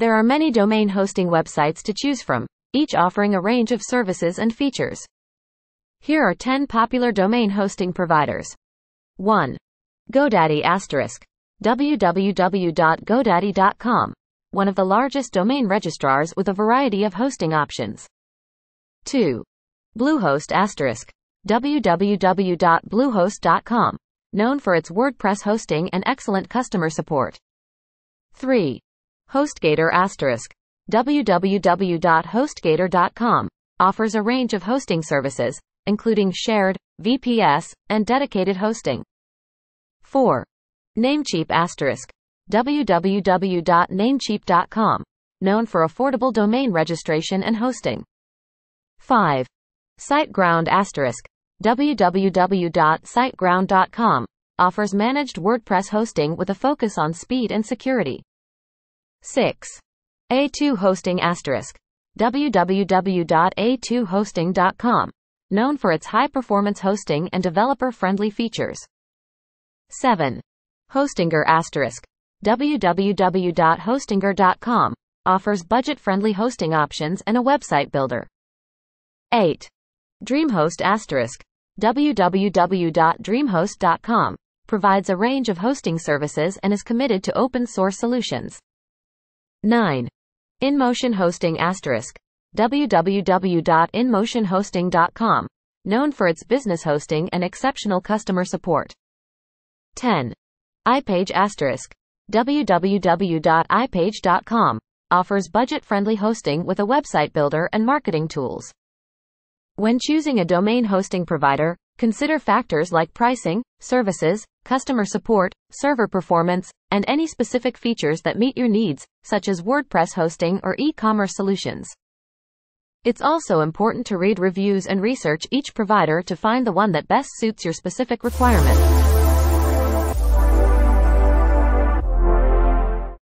There are many domain hosting websites to choose from, each offering a range of services and features. Here are 10 popular domain hosting providers. 1. GoDaddy *. www.godaddy.com. One of the largest domain registrars with a variety of hosting options. 2. Bluehost *. www.bluehost.com. Known for its WordPress hosting and excellent customer support. 3. HostGator *. www.hostgator.com. Offers a range of hosting services, including shared, VPS, and dedicated hosting. 4. Namecheap *. www.namecheap.com. Known for affordable domain registration and hosting. 5. SiteGround *. www.siteground.com. Offers managed WordPress hosting with a focus on speed and security. 6. A2 Hosting *. www.a2hosting.com. Known for its high-performance hosting and developer-friendly features. 7. Hostinger *. www.hostinger.com. Offers budget-friendly hosting options and a website builder. 8. DreamHost *. www.dreamhost.com. Provides a range of hosting services and is committed to open-source solutions. 9. InMotion Hosting *. www.inmotionhosting.com. Known for its business hosting and exceptional customer support. 10. iPage *. www.ipage.com. Offers budget-friendly hosting with a website builder and marketing tools. When choosing a domain hosting provider, consider factors like pricing, services, customer support, server performance, and any specific features that meet your needs, such as WordPress hosting or e-commerce solutions. It's also important to read reviews and research each provider to find the one that best suits your specific requirements.